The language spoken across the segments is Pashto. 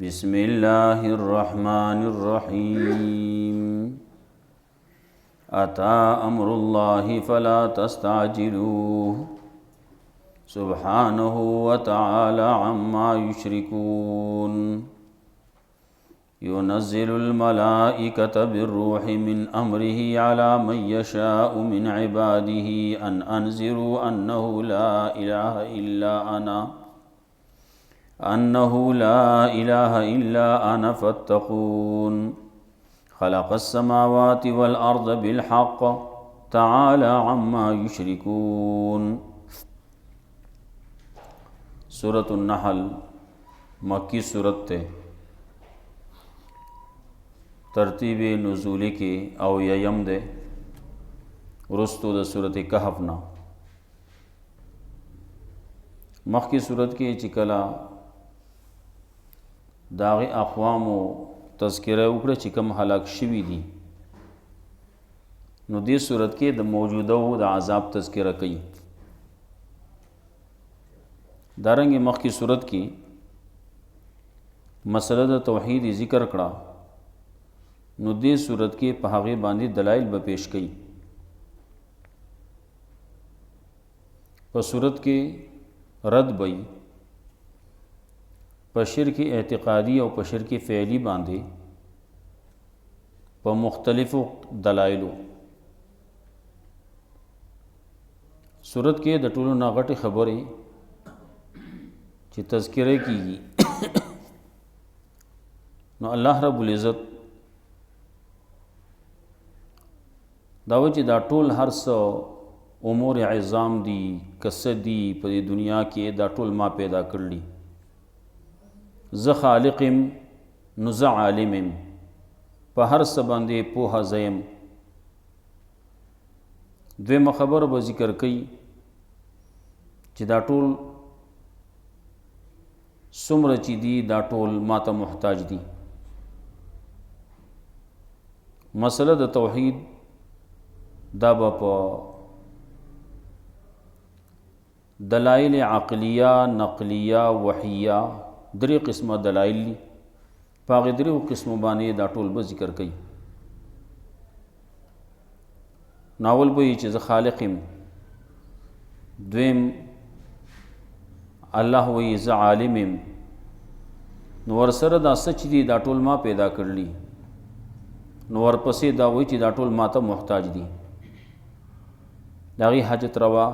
بسم اللہ الرحمن الرحیم اتی امر اللہ فلا تستعجلوہ سبحانہ وتعالی عما یشرکون ينزل الملائكة بالروح من أمره على من يشاء من عباده أن أنذروا أنه لا إله إلا أنا فاتقون خلق السماوات والأرض بالحق تعالى عما يشركون. سورۃ النحل مکی سورت تے، ترتیب نزولی کی او یم دے رستو دا سورۃ کہف نا. مخی سورت کی چکلا داغی اقوام و تذکرہ اکڑا چکم حلاک شوی دی، نو دی سورت کی دا موجودہ دا عذاب تذکرہ کی. دارنگی مخی سورت کی مسئلہ دا توحید ذکر کڑا، نو دې صورت کې په هغې باندې دلایل به پیش کړي. په صورت کې رد به په شرک اعتقادي او په شرک فعلی باندې په مختلفو دلایلو. صورت کې د ټولو نه غټې خبرې چې تذکرې کیږي، نو الله رب العزت داوی چې دا ټول هر څه امور عظام دي کسه دي په دې دنیا کې، دا ټول ما پیدا کړلی. زه خالقم نو زه عالمم، په هر څه باندې پوهه زیم. دویمه خبره به ذکر کوي چې دا ټول څومره چې دي دا ټول ما ته محتاج دي. مسله د توحید دا با پا دلائل عقلیہ نقلیہ وحیہ دری قسمہ دلائل لی، پاغی دری قسم بانے دا ټول با ذکر کئی. ناول با یہ چیز خالقم، دویم اللہ وی ز عالمم، نور سر دا سچ دی دا ټول ما پیدا کرلی، نور پسی دا وی چی دا ټول ما تا محتاج دی. داغی حاجت روا،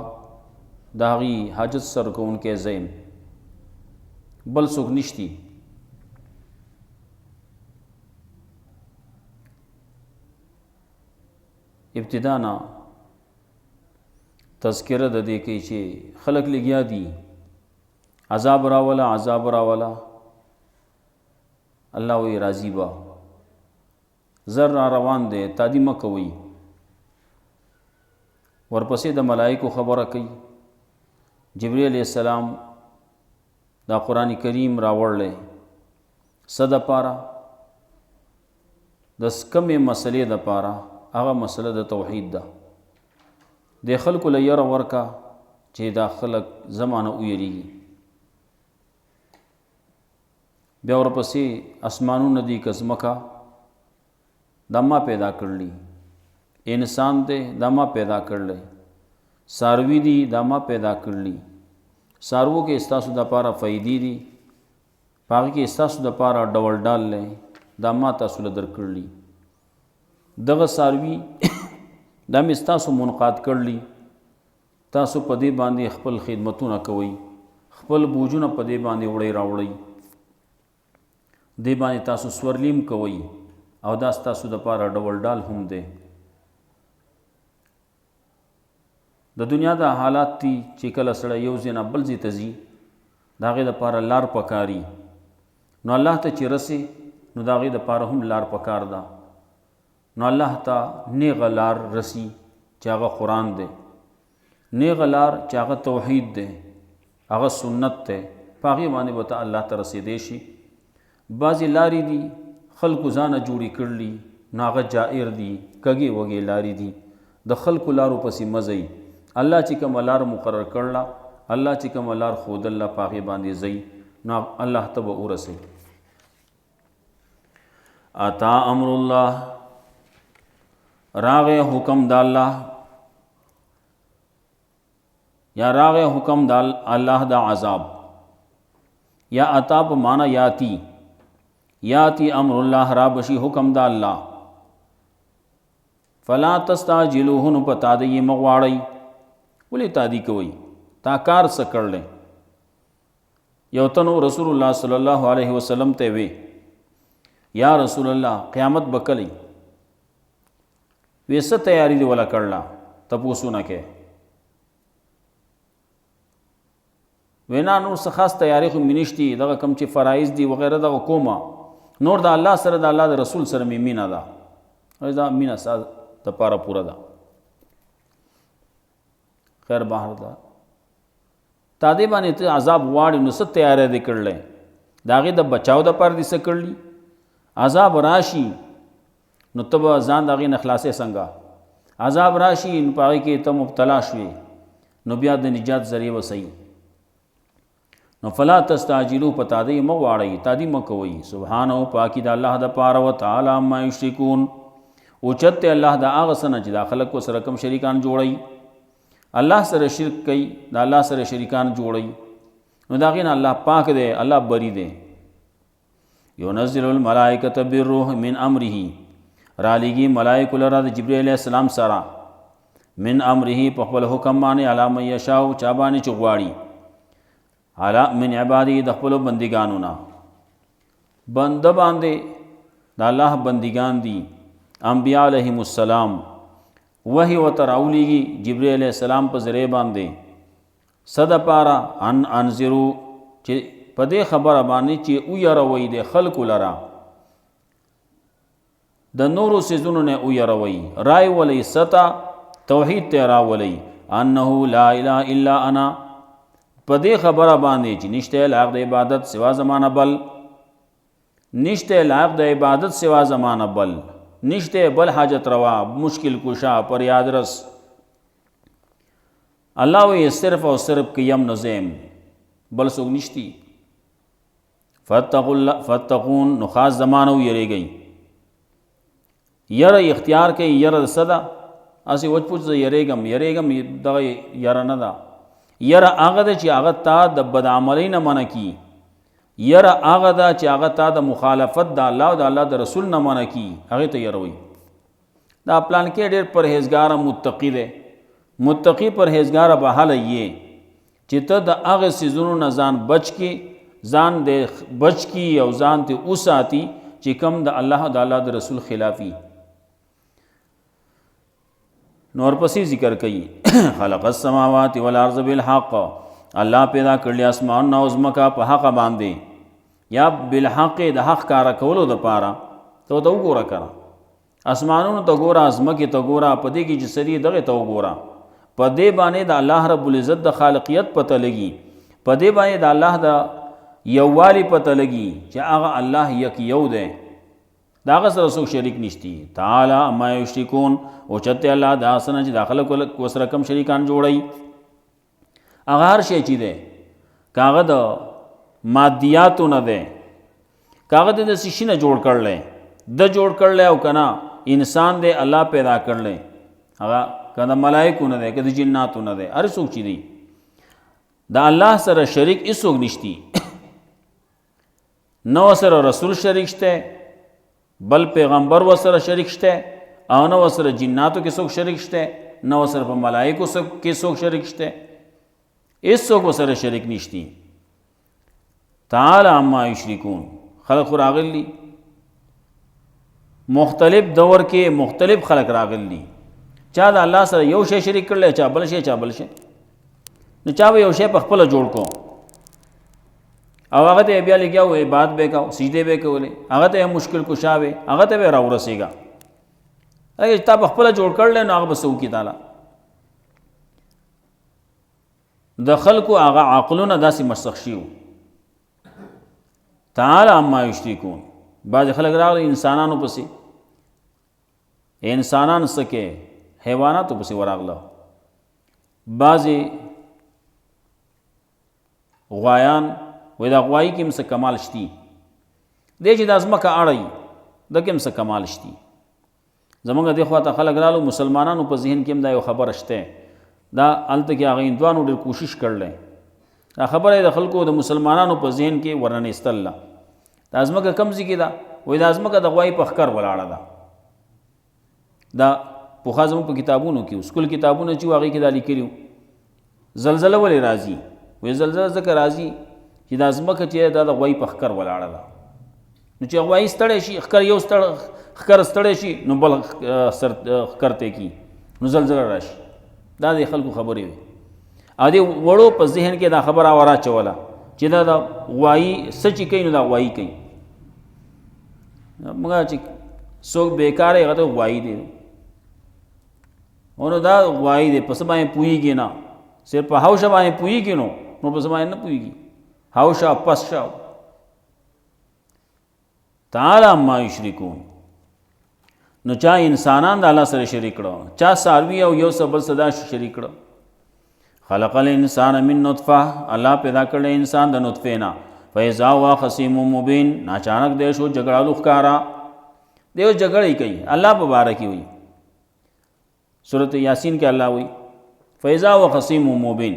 داغی حاجت سر کو ان کے زیم بل سوک نشتی. ابتدانا تذکرہ دا دے کے چھے خلق لگیا دی عذاب راولا عذاب راولا، اللہ وی راضی با زر را روان دے تادی مکوئی. ورپسې د ملائکو خبره کوي. جبرئیل علیہ السلام دا قرآن کریم راوړلی څه دپاره؟ د کمې مسلې دپاره، هغه مسله د توحید ده. د خلکو له یره ورکه چې دا خلک زمانه ویریږي. بیا ورپسې اسمانونه دي که ځمکه دا ما پیدا کړلی، انسان دے دا ما پیدا کرلے، ساروی دی دا ما پیدا کرلی. سارو کے استاسو دا پارا فیدی دی، پاگی کے استاسو دا پارا ڈول ڈال لے دا ما تاسو لدر کرلی. دغ ساروی دا می استاسو منقاد کرلی، تاسو پدے باندے خپل خدمتو نہ کوئی، خپل بوجو نہ پدے باندے وڑی راوڑی، دے باندے تاسو سورلیم کوئی، او دا استاسو دا پارا ڈول ڈال ہم دے. د دنیا دا حالات تی چې کله سړی یو ځای نه بل ځای ته ځي، د هغې دپاره لار پکاري، نو الله ته چې رسې نو د هغې دپاره هم لار پکار ده. نو الله ته نیغه لار رسی چې هغه قرآن دی، نیغه لار چې هغه توحید دی، هغه سنت دی، په هغې باندې به ته الله ته رسېدی شي. بعضې لارې دي خلکو ځانه جوړې کړلي، نو هغه جائر دي، کږې وږې لارې دي، د خلکو لارو پسې مه ځئ. الله چې کوم لار مقرر کړله، الله چې کوم لار ښودله، په هغې باندې ځئ، نو الله ته به ورسئ. اتا امر الله، راغ حکم د الله، یا راغ حکم د الله د عذاب، یا اتا په معنی یاتی، یاتی امر الله را بشی حکم د الله، فلا تستعجلوه نو په تا د یې مغواړئ. ولې تادی کوئ؟ تا کار څه کړلی؟ یو تنو رسول الله صلی الله علیه وسلم ته وی یا رسول الله قیامت به کلی؟ وی څه تیاری دی ولا کړله؟ تپوسونه کې وینا نور څه خاص تیاری خو مې نشتی، دغه کم چې فرایض دي وغیره دغه کومه، نور د الله سره د الله د رسول سره مې مینه ده، دا مینه ستا دپاره پوره ده. خیر بهر ده تا دې باندې ته عذاب غواړې نو څه تیاری دې کړلی؟ د هغې د بچاو دپاره دې څه کړلي؟ عذاب راشي نو ته به ځان د هغې نه خلاصې څنګه؟ عذاب راشي نو په هغې کې ته مبتلا شوې نو بیا د نجات ذریعه به صحیح. نو فلا تستعجلو په تادی مه غواړئ، تادی مه کوئ. سبحانه پاکی د الله د پاره و تعالی عما یشرکون، اوچت دی الله د هغه څه نه چې دا خلک ورسره کوم شریکان جوړوي، الله سره شرک کوي، د الله سره شریکان جوړوي، نو د هغې نه الله پاک دی، الله بری دی. یونزل الملائکة بالروح من امره، رالیږي ملائکو لره د جبریل علیه السلام سره، من امره په خپل حکم باندې، علی من یشاء چا باندې چې غواړي، علی من عبادی د خپلو بندګانو نه، بنده باندې د الله بندګان دي، انبیاء علیهم السلام، وحی ورته راولیږي جبریل علیه السلام په ذریعه باندې، څه دپاره؟ ان انذرو چې په دې خبره باندې چې ویروئ د خلکو لره د نورو څیزونو نه ویروئ، رای ولئ ستا توحید ته راولئ، انه لا اله الا انا، په دې خبره باندې چې نشته لایق د عبادت سوا زمانه بل، نشته لایق د عبادت سوا زمانه بل، نشته بل حاجت روا، مشکل کشا، فریاد رس. الله وی صرف او صرف قیم نظیم، بل څوک نشتی. فتقون نو خاص زمانه یریږئ، یره اختیار کوي، یره صدا اسی وچ پوچ یریږم دغه یره نه ده، یره هغه ده چې هغه تا د بدعملۍ نه منع کي، یره هغه ده چې هغه تا د مخالفت د الله او د الله د رسول نه منع کي، هغې ته یروئ. دا پلان کې ډېر پرهیزګاره متقي دی، متقي پرهیزګاره به هله یې چې ته د هغه څیزونو نه ځان بچ کی، ځان دې بچ کی او ځان ته وساتي چې کم د الله او د الله د رسول خلافي. نور پسې ذکر کوي خلق السماوات والارض بالحق، الله پیدا کړل اسمان او ځمکه په حق باندې، یا بالحق د حق کار کولو د پاره. ته دا وګوره کړه، اسمانونو ته ګوره، ځمکې ته ګوره، په دې کې چې سری دغه ته وګوره، په دې باندې د الله رب العزت د خالقیت پته لګي، په دې باندې د الله د یووالي پته لګي چې هغه الله یک یو دی، د هغه سره څوک شریک نشتی. تعالی اما یشرکون، اوچت الله دا څه نه چې د خلکو ورسره کوم شریکان جوړوي. هغه هر شی چې دی، که هغه د مادیاتو نه دی، که هغه د داسې شي نه جوړ کړلی، د جوړ کړلی او که نه انسان دی الله پیدا کړلی، هغه که د ملایکو نه دی، که د جناتو نه دی، هر څوک چې دی د الله سره شریک هېڅوک نشتی. نه ورسره رسول شریک شته، بل پیغمبر ورسره شریک شته، او نه ورسره جناتو کې څوک شریک شته، نه ورسره په ملایکو کې څوک شریک شته، هېڅوک ورسره شریک نشتی. تعالی عما یشرکون، خلق راغلی مختلف دور کې مختلف خلق راغلی، چا د الله سره یو شی شریک کړلی، چا بل شی، چا بل شی، نو چا به یو شی په خپله جوړ کو او هغه ته بیا لګیا و عبادت به کو، سجدې به کولې، هغه ته مشکل کشا وې، هغه ته به راورسېږه. هغه تا په خپله جوړ کړلی نو هغه به څه وکړي تعالی؟ د خلکو هغه عقلونه داسې مسخ شي وو. تعالی عما یشرکون، بعضې خلک راغلي انسانانو پسې، انسانان څه کې حیواناتو پسې ورغله، بعضې غوایان وی دا غوایی کې هم څه کمال شتی دی چې دا ځمکه اړوي، د کوم څه کمال شتي. زمونږ دې خواته خلک رالو مسلمانانو په ذهن کې هم دا یو خبره شته، دا هلته کې هغه هندوانو ډېر کوشش کړلی دا خبره یې د خلکو د مسلمانانو په ذهن کې ورننیستله. دا ځمکه کوم ځای کې ده؟ وایي دا ځمکه د غوایي په ښکر ولاړه ده. دا پخوا زموږ په کتابونو کې سکول کتابونه چې وو هغې کې دا لیکلي وو زلزله ولې راځي؟ وایي زلزله ځکه راځي چې دا ځمکه چې دا د غوایي په ښکر ولاړه ده. نو چې غوایي ستړی شي، ښکر ستړی شي، نو بل ښکر ته کي، نو زلزله راشي. دا د خلکو خبرې وي. او دې وړو په ذهن کې دا خبره وراچوله چې دا د غوایي څه چې کوي نو دا غوایي کوي. موږ چې څوک بیکاره هغه ته غوایي دی، نو دا غوایي دی، په څه باندې پوهېږي نه، صرف په هوشه باندې پوهېږي نو په څه باندې نه پوهېږي. هوشه پس شه تعالی عما یشرکون. نو چا انسانان د الله سره شریک کړه، چا څاروي او یو څه بل څه دا شریک کړه. خلق الانسان من نطفه، الله پیدا کړل انسان د نطفې نه. فاذا هو خصیم مبین، اچانک دی شو جګړالو ښکارا، دیو جګړې کوي. الله په باره کې وایي سورۃ یاسین کې الله وایي فاذا هو خصیم مبین،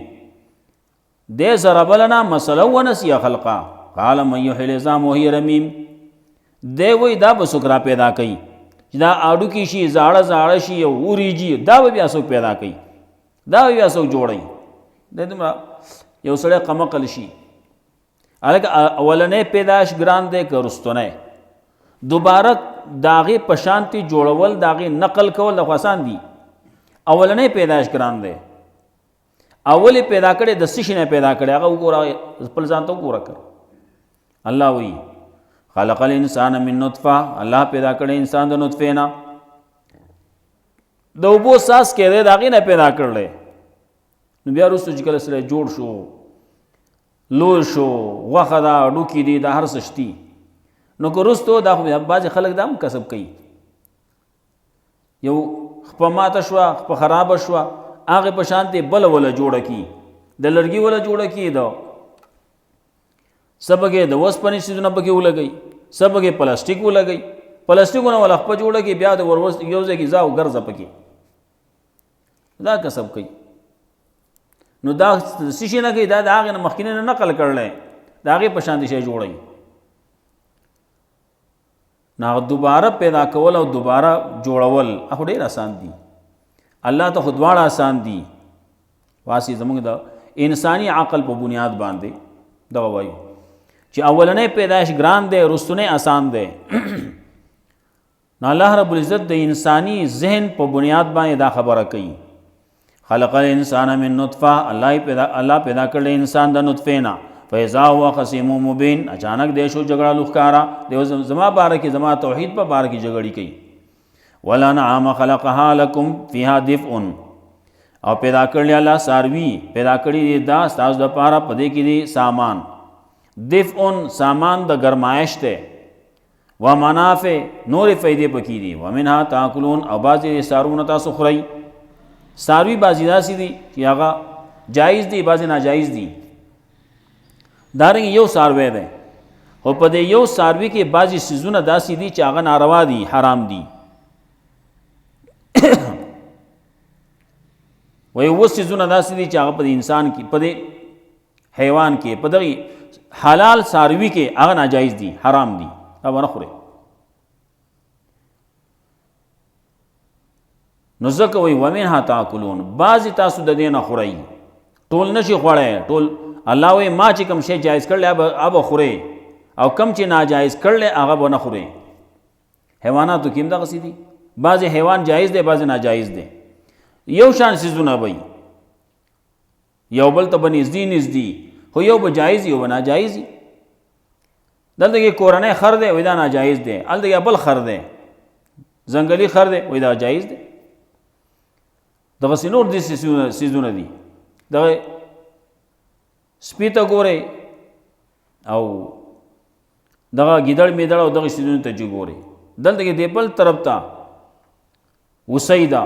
دې ضرب لنا مثلا ونسی خلقا قال من یحیی العظام وهی رمیم. دی وایي دا به څوک را پیدا کوي چې دا اډوکي شي، زاړه زاړه شي او وریږي، دا به بیا څوک پیدا کوي، دا به بیا څوک جوړوي. د دومره یو سړی قمقل شي، هلکه اولنی پیدایش ګران دی که رستنی؟ دوباره د هغې په شانتې جوړول، د هغې نقل کول د خو آسان دي. اولنی پیدایش ګران دی. اول یې پیدا کړی د څه شي نه پیدا کړی هغه وګوره، خپل ځان ته وګوره کړ. الله وایي خلق الانسان من نطفه، الله پیدا کړی انسان د نطفې نه. د اوبو ساس کې دی د هغې نه پیدا کړلی. نو بیا وروسته چې کله سړی جوړ شو، لوی شو، غوښه ده، ډوکي دي، دا هر څه شتي. نو که وروسته دا خو بعضې خلک دا هم کسب کوي، یو خپه ماته شوه، خپه خرابه شوه، هغې په شانتې بله وله جوړه کي، د لرګي وله جوړه کي، د څه پکې د اوسپنې څیزونه پکې ولګوي، څه پکې پلاستیک ولګوي، پلاستیکونه وله خپه جوړه کي، بیا د یو ځای کې ځه او ګرځه پکې، دا کسب کوي. نو دا څه شي نه کوي، دا د هغې نه مخکې نه نقل کړلی، د هغې په شانتې شی جوړوي. نو هغه دوباره پیدا کول او دوباره جوړول خو ډېر آسان دي. الله ته خو دواړه آسان دي. واسې زموږ د انساني عقل په بنیاد باندې دغه وایو چې اولنی پیدایش ګران دی، رستنی آسان دی. نو الله رب العزت د انساني ذهن په بنیاد باندې دا خبره کوي. خلق الانسان من نطفه، الله پیدا کړل انسان د نطفې نه. فاذا هو خصیم مبین، اچانک دی شو جګړه لوښکارا. دیو زما باره کې، زما توحید په باره کې جګړې کوي. والانعام خلقها لکم فیها دفء، او پیدا کړل الله څاروي، پیدا کړي دي دا ستاسو دپاره، په دې کې دي سامان. دفء سامان د ګرمایش دی، و منافع نورې فایدې پکې دي. ومنها تاکلون، او بعضې څاروونه تاسو خورئ. څاروي بعضې داسې دي چې هغه جایز دي، بعضې ناجایز دي. دارنګه یو څاروی دی، خو په دې یو څاروي کې بعضې څیزونه داسې دي چې هغه ناروا دي، حرام دي. وایي اوس څیزونه داسې دي چې هغه په دې انسان کې، په دې حیوان کې، په دغې حلال څاروي کې هغه ناجایز دي، حرام دي، هغه ونه خورئ. نو ځکه وایي ومنها تاکلون، بعضې تاسو د دې نه خورئ، ټول نشي خوړی. ټول الله وایي ما چې کوم شی جایز کړلی هغه خورئ، او کم چې ناجایز کړلی هغه به نه خورئ. حیواناتو کې هم دغسې دي، بعضې حیوان جایز دی، بعضې ناجایز دی. یو شان څیزونه به یو بل ته به نږدې، خو یو به جایز یو به ناجایز. دلته کې کورنی خر دی، وایي دا ناجایز دی. هلته کې بل خر دی، ځنګلي خر دی، وایي دا جایز دی. دغسې نور داسې څیزونه دي. دغه سپي ته ګورئ، او دغه ګیدړ میدړ او دغه څیزونو ته چې ګورئ. دلته کې د بل طرف ته وسۍ ده،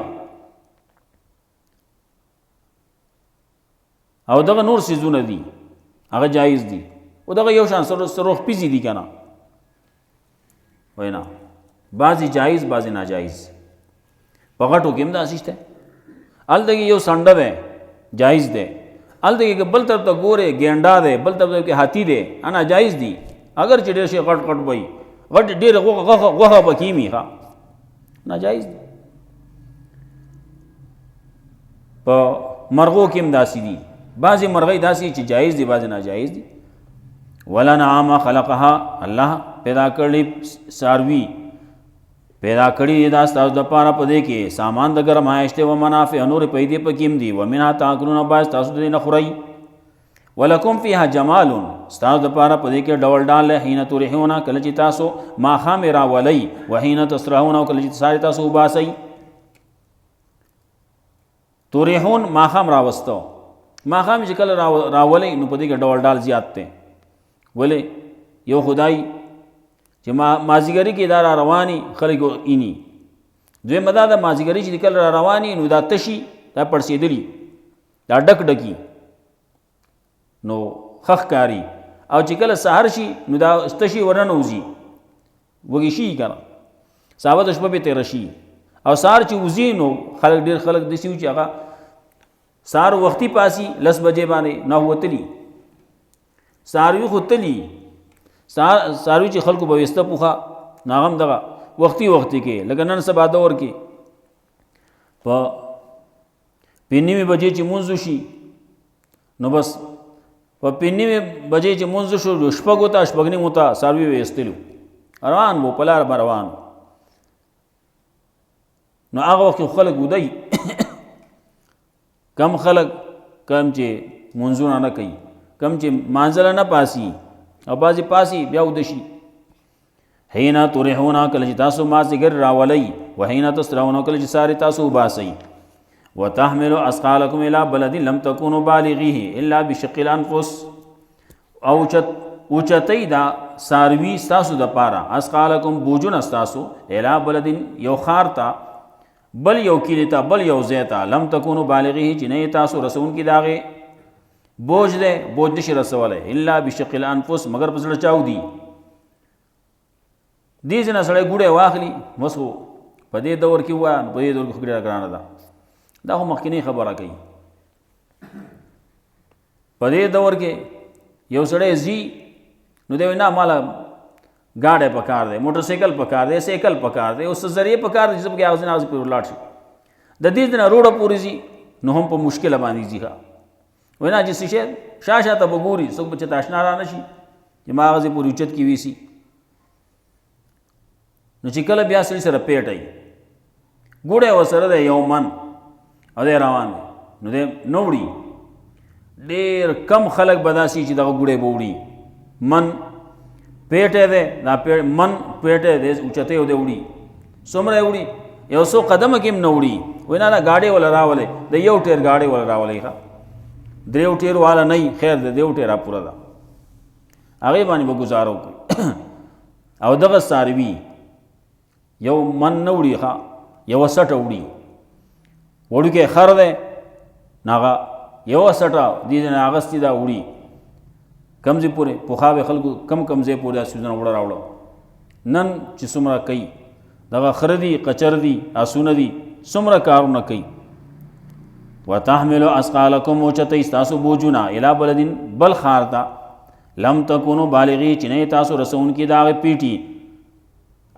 او دغه نور څیزونه دي، هغه جایز دي. او دغه یو شان سروخ پیزي دي که نه؟ وایي نه، بعضی جایز بعضی ناجایز. په غټو کې هم داسې شته، هلته کې یو سنډه دی جایز دی، هلته کې بل طرف ته ګورې ګینډا دی، بل طرف ته کې هاتي دی، ناجایز دي. اگر چې ډېر شي غټ غټ وي، غټ ډېر غوښه پکې وي، ښه ناجایز دي. په مرغو کې هم داسې دي، بعضې مرغۍ داسې چې جایز دي بعضې ناجایز دي. ولنعام خلقها، الله پیدا کړي څاروي پیدا کړي دا ستاسو دپاره په دې کې سامان د ګرمایش دی، و منافع نورې پیدې پکې هم دي، ومنها تاکلون، بعض تاسو د دې نه خورئ. ولکم فیها جمال، ستاسو دپاره په دې کې ډول ډال دی، حین ترحون، کله چې تاسو ماښام راولئ، و حین تسرحون، او کله چې سارې تاسو وباسئ. ترحون ماښام راوستو، ماښام چې کله راولئ نو په دې کې ډول ډال زیات دی. ولې یو خدای چې مازیګري کې دا را رواني خلک اینی، دویمه دا د مازیګري چې کله را رواني نو دا تشي، دا پړسېدلي، دا ډک ډکي نو خخ کاری، او چې کله سحر شي نو دا تشي ورننوځي وږي شي که نه، سابه د شپه پې تېره شي. او سهار چې وځي نو خلک ډېر خلک داسې وي چې هغه سهار وختي پاسي 10 بجې باندې نه وتلي، څاروي خو تلي، څاروي چې خلکو به ویسته پوښه نو هغه هم دغه وختي کې، لکه نن سبا دور کې په 5:30 بجې چې مونځ وشي نو بس په 5:30 بجې چې مونځ شو 6:30 ته څاروي ویستلو، روان وو په لار به روان. نو هغه وخت خلک ودی کم خلک کم چې منځونه نه کوي، کم چې مانځله نه پاسي، او بعضې پاسي بیا وده شي. حین ترحون، کله چې تاسو مازدیګر راولئ، و حین تسرحون، کله چې سارې تاسو وباسئ. وتحملوا اثقالکم الی بلد لم تکونوا بالغیه الا بشق الانفس، اوچتئ دا څاروي ستاسو دپاره، اثقالکم بوجونه ستاسو، الی بلد یو ښار ته، بل یو کلي ته، بل یو ځای ته، لم تکونوا بالغیه چې نه یې تاسو رسونکي د هغې، بوج دی بوج نشي رسولی، الا بشق الانفس، مگر په زړه چاودي. دې ځای نه سړی ګوډی واخلي، بس خو په دې دور کې ووایه نو په دې دور کې خو ډېره ګرانه ده. دا خو مخکینۍ خبره کوي. په دې دور کې یو سړی ځي نو دی وایي نه ماله ګاډی پکار دی، موټر سایکل پکار دی، سایکل پکار دی، اوس ذریعې پکار دی چې زه پکې هغه ځای نه پورې ولاړ شي. د دې ځای نه روډه پورې ځي نو هم په مشکله باندې ځي. ښه وایي نه چې څه شی شا ته به ګوري، څوک به چېرته اشنا را نه شي چې ما هغه ځای پورې اوچت کې ویسي. نو چې کله بیا سړي سره پیټی ګوډی ورسره دی یو من، او دی روان دی نو دی نه وړي. ډېر کم خلک به داسې چې دغه ګوډی به وړي. من پیټی دی، دا من پیټی دی اوچتی او دی وړي. څومره یې وړي؟ 100 قدمه کې هم نه وړي. وایي نه نه ګاډۍ وله راولئ، د یو ټیر ګاډۍ وله راولئ. ښه 3 ټیر والا نه خیر د 2 ټیره پوره ده، هغې باندې به ګزاره وکړي. او دغه څاروي یو من نه وړي، ښه یوه سټه وړي. وړوکی خر دی نو هغه یوه سټه دې ځای نه اخستې ده وړي. کم ځای پورې پخوا به خلکو کم ځای پورې دا سیزونه وړه راوړه. نن چې څومره کوي دغه خره دي، قچر دي، آسونه دي، څومره کارونه کوي. وتحملوا اثقالکم، اوچتئ ستاسو بوجونه، الی بلدین بل ښار ته، لم تکونوا بالغی چې نه یې تاسو رسونکي د هغې پیټي،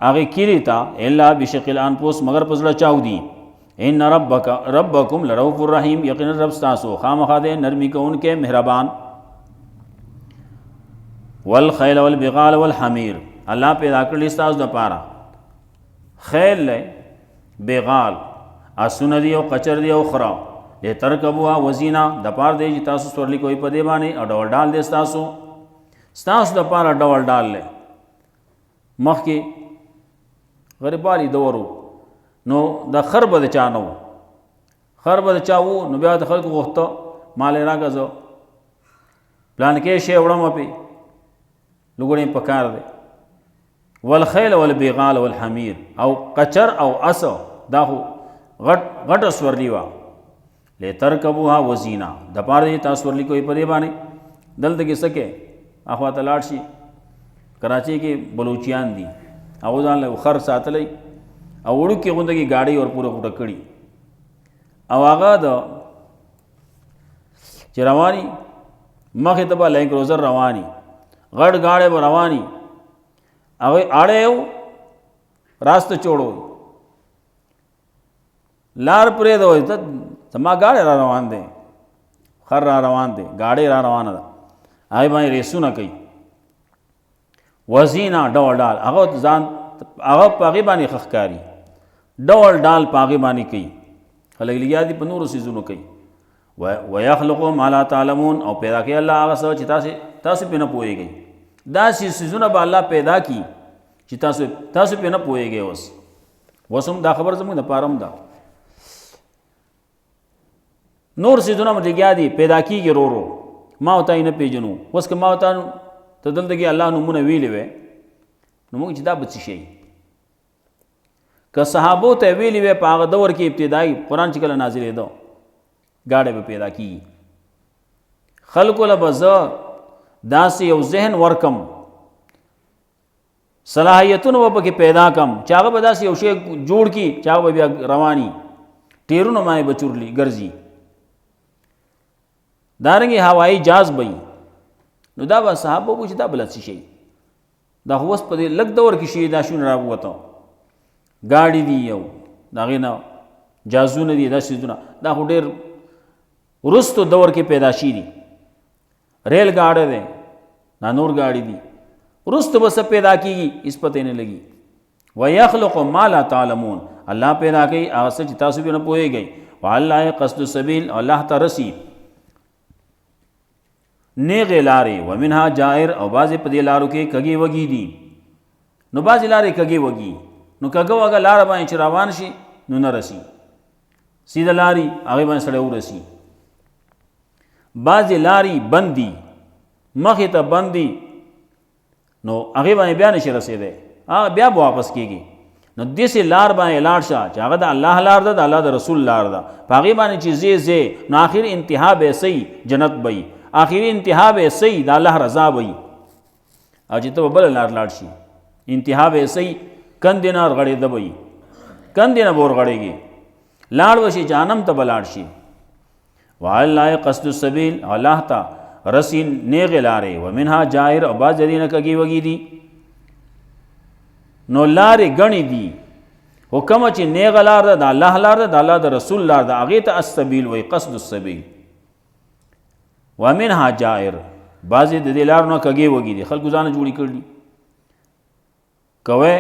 هغې کلي ته، الا بشق الانفس مگر په زړه چاودي. ان ربکم لرؤوف الرحیم، یقینا رب ستاسو خامخا دی نرمي کوونکی مهربان. والخیل والبغال والحمیر، الله پیدا کړي ستاسو دپاره خیل دی، بغال آسونه دي، او قچر دي، او خره، لترکبوها وزینه، دپاره دی چې تاسو سورلي کوئ په دې باندې، او ډول ډال دی ستاسو دپاره ډول ډال دی. مخکې غریبوالي دور و نو د خر به د چا نه و، خر به د چا و نو بیا د خلکو غوښته مال یې راکړه، زه پلانکې شی وړم پې لوګړې پکار دی. والخیل والبغال والحمیر، او قچر او اس دا خو غټه سورلي وه. لترکبوها وزینه، دپاره دی تاسو سورلي کوئ په دې باندې. دلته کې څه کې اخوا ته لاړ شي، کراچۍ کې بلوچیان دي، هغه ځان له خر ساتلی او وړوکې غونده کې ګاډۍ ور پوره غوټه کړي او هغه د چې رواني مخې ته به لینک روزر رواني غټ ګاډی به رواني هغه اړه یو راسته چوړو لار پرې ده وایي ته زما ګاډی را روان دی خر را روان دی ګاډی را روانه ده هغې باندې ریسونه کوي وزینه ډول ډال هغه ځان هغه په هغې باندې ښه ښکاري ډول ډال په هغې باندې کوي خلک لګیا دي په نورو څیزونو کوي ویخلقو ما لا تعلمون او پیدا کوي الله هغه څه چې تاسو پرې نه پوهېږئ داسې څیزونه به الله پیدا کړي چې تاسو پرې نه پوهېږئ اوس هم دا خبر زموږ دپاره هم ده نور څیزونه هم لګیا دي پیدا کېږي رو رو ما ورته یې نه پېژنو اوس که ما ورته ته دلته کې الله نومونه ویلې وی نو موږ چې دا به څه شی که صحابو ته ویلې وی په هغه دور کې ابتدایي قرآن چې کله نازلېده ګاډی به پیدا کېږي خلکو له به زه داسې یو ذهن ورکم صلاحیتونه به پکې پیدا کم چې هغه به داسې یو شی جوړ کړي چې هغه به بیا رواني ټیرونه باندې به چورلي ګرځي دارنګې هوایي جهاز به وي نو دا به صحابه وو چې دا بله څه شي دا خو اوس په دې لږ دور کې شي دا شونه راووته ګاډي دي یو د هغې نه جهازونه دي دا څیزونه دا خو ډېر وروستو دور کې پیدا شي دي ریل ګاډی دی دا نور ګاډي دي وروستو به څه پیدا کېږي هېڅ پته نه لګي ویخلق ما لا تعلمون الله پیدا کوي هغه څه چې تاسو پرې نه پوهېږئ وعلى قصد السبیل الله ته رسي نیغې لارې ومنها جائر او بعضې په دې لارو کې کږې وږي دي نو بعضې لارې کږې وږي نو کږه وږه لاره باندې چې روان شي نو نه رسي سیده لارې هغې باندې سړی ورسي بعضې لارې بند دي مخې ته بند دي نو هغې باندې بیا نشي رسېدی هغه بیا به واپس کېږي نو داسې لار باندې لاړ شه چې هغه د الله لار ده د الله د رسول لار ده په هغې باندې چې ځې نو آخر انتها به یې صحیح جنت به وي آخري انتها به یې صحیح د الله رضا به وي او چې ته به بله لار لاړ شي انتها به یې صحیح کندې نه ورغړېده به وي کندې نه به ورغړېږي لاړ به شي جهنم ته به لاړ شي وعلى الله قصد السبیل الله ته رسي نیغې لارې ومنها جائر او بعض دې نه کږې وږي دي نو لارې ګڼې دي خو کومه چې نیغه لار ده د الله لار ده د الله د رسول لار ده هغې ته السبیل وایي قصد السبیل ومنها جائر بعضې د دې لارو نه کږې وږي دي خلکو ځانه جوړې کړي کوی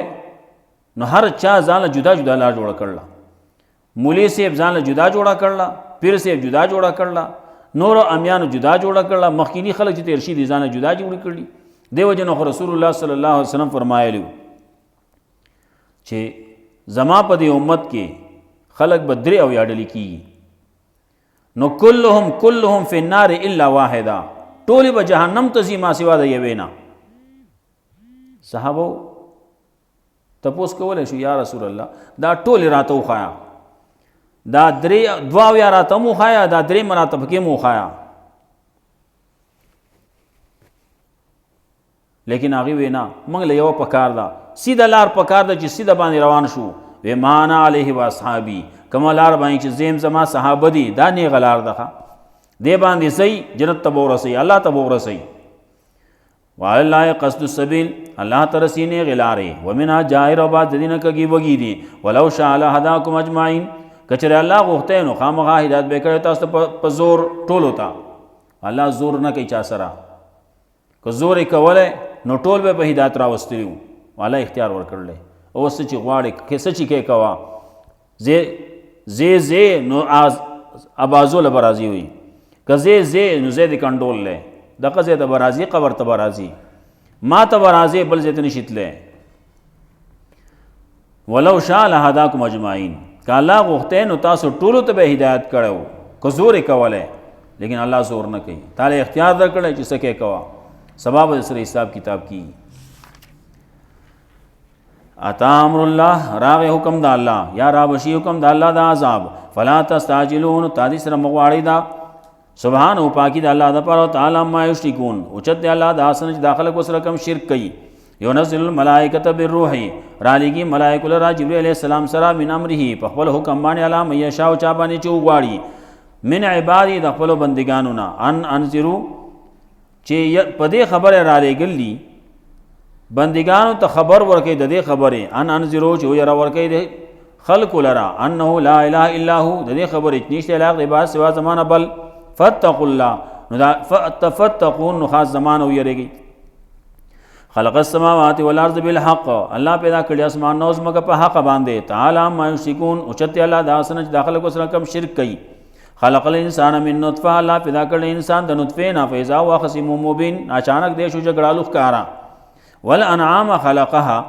نو هر چا ځانله جدا جدا لار جوړه کړله مولي صاحب ځانله جدا جوړه کړله پیر صاحب جدا جوړه کړله نورو امیانو جدا جوړه کړله مخکینی خلک چې تېر شي دي ځانله جدا جوړې کړي دې وجه نه خو رسول الله صلی الله علیه وسلم فرمایلی چې زما په دې امت کې خلک به درې اویا ډلې کېږي نو کلهم فی النار الا واحده ټولې به جهنم ته ځي ما سوا د یوې نه صحابو تپوس کولی شو یا رسول الله دا ټولې راته وښایه دا دوه اویا راته هم وښایه دا درې راته پکې هم وښایه لیکن هغې وی نه موږ له یوه پکار ده سیده لار پکار ده چې سیده باندې روان شو وی ما انا علیه و اصحابي کومه لار باندې چې زیم زما صحابه دي دا نیغه لار ده دې باندې صحیح جنت ته به ورسئ الله ته به ورسئ وعلى الله قصد السبیل الله ته رسي نیغې لارې ومنها جائر او بعض د دې نه کږې وږي دي ولو شاء لهداکم اجمعین که چېرې الله غوښتی نو خامخا هدایت به یې کړی تاسو ته په زور ټولو ته الله زور نه کوي چا سره که زور یې کولی نو ټول به په هدایت راوستلي وو الله اختیار ورکړلی اوس څه چې غواړې څه چې کې کوه زی نو ابازو له به راضي وي که زی نو زی د کنډول دی دغه ځای ته به راځي قبر ته به راځي ما ته به راځي بل ځای ته نشي تللی ولو شاء لهداکم اجمعین که الله غوښتی نو تاسو ټولو ته به هدایت کړی و که زور یې کولی لیکن الله زور نه کوي تعالی اختیار درکړی چې څه کې کوه سبا به سره حساب کتاب کیږي اتا امر الله راغ حکم د الله یا را بشي حکم د الله د عذاب فلا تستعجلون تادي سره مغواړی دا سبحان او پاکی د الله د پر تعالی ما یشرکون او چت د الله د حسن چې داخله کو سره کم شرک کوي یونزل الملائکۃ بالروح رالیږي ملائکه لرا جبرئیل علیہ السلام سره من امره په خپل حکم باندې علی من یشاء چا باندې چې وغواړي من عبادی د خپل بندگانو نه ان انذرو چې په دې خبره را لېږلي بندگانو ته خبر ورکړي د دې خبره ان انذرو چې یې را ورکړي د خلق لرا انه لا اله الا هو د دې خبره نشته لا عبادت سوا زمانه بل فتقوا الله نو فتقون خاص زمانه ويریږي خلق السماوات والارض بالحق الله پیدا کړی اسمان نو زمکه په حق باندې تعالی ما یشرکون او چته الله داسنه داخله کو سره کم شرک کوي خلق الانسان من نطفه الله پیدا کړی انسان د نطفه نه فیضا وخصم مبین اچانک دې شو جګړالو ښکارا والانعام خلقها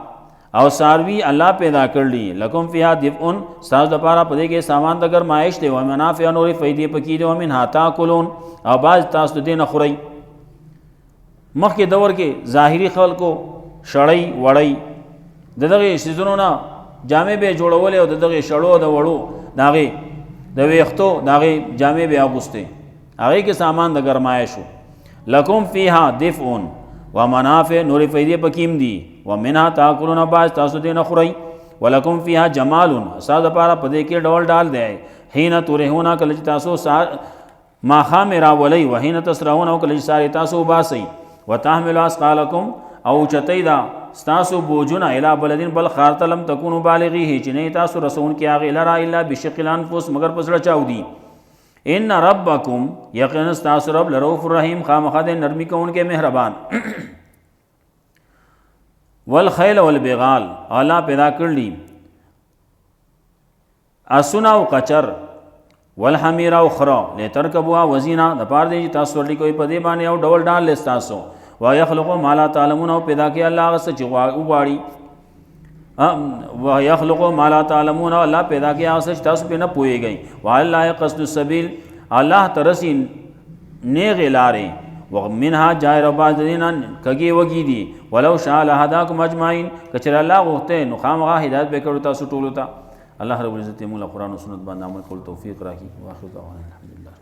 او ساروی الله پیدا کړلی لکم فیها دفء ساز د پاره پدې کې سامان د ګرمایش دی او منافع نور فائدې پکې دی او منها تاکلون او باز تاسو دې نه خوري مخکې دور کې ظاهری خلکو شړی وړی دغه سيزونو نه جامې به جوړول او دغه شړو د وړو داغه د ویختو داغه جامې به اغوسته هغه کې سامان د ګرمایشو لکم فیها دفء ومنافع نور فائدې پکې دي ومنها تاکلون باز تاسو دې نه خوري ولکم فیها جمال ساز لپاره پدې کې ډول ډال دی حين تورهونه کله چې تاسو ما خامرا ولی وحين تسرون او کله چې ساري تاسو باسي وتحمل اسقالکم او چتیدا تاسو بوجنا الی بلدین بل خارت لم تکونوا بالغیه چې نه تاسو رسون کې هغه لرا الا بشق الانفس مگر پسړه چاو دی ان ربکم یقینا تاسو رب لرؤوف الرحیم خامخد نرمی کون کې مهربان والخیل والبغال الله پیدا کړلی اسنا او قچر والحمیر او خرا لترکبوا وزینا د پاره دی تاسو ورلی کوئی په دې باندې او ډول ډال لستاسو ويخلق ما لا تعلمون او پیدا کی الله غس چې غواړي ويخلق ما لا تعلمون الله پیدا کی هغه چې تاسو په نه پويږئ والله قصد السبيل الله ترسین نیغ لارې ومنها جائر بعضین کګي وګي دي ولو شاء لهداكم اجمعين کچره الله غوته نو خامغه هدایت به کړو تاسو ټول ته الله رب العزت مولا قرآن و سنت باندې عمل کول توفیق راکړي واخر دعوانا الحمدلله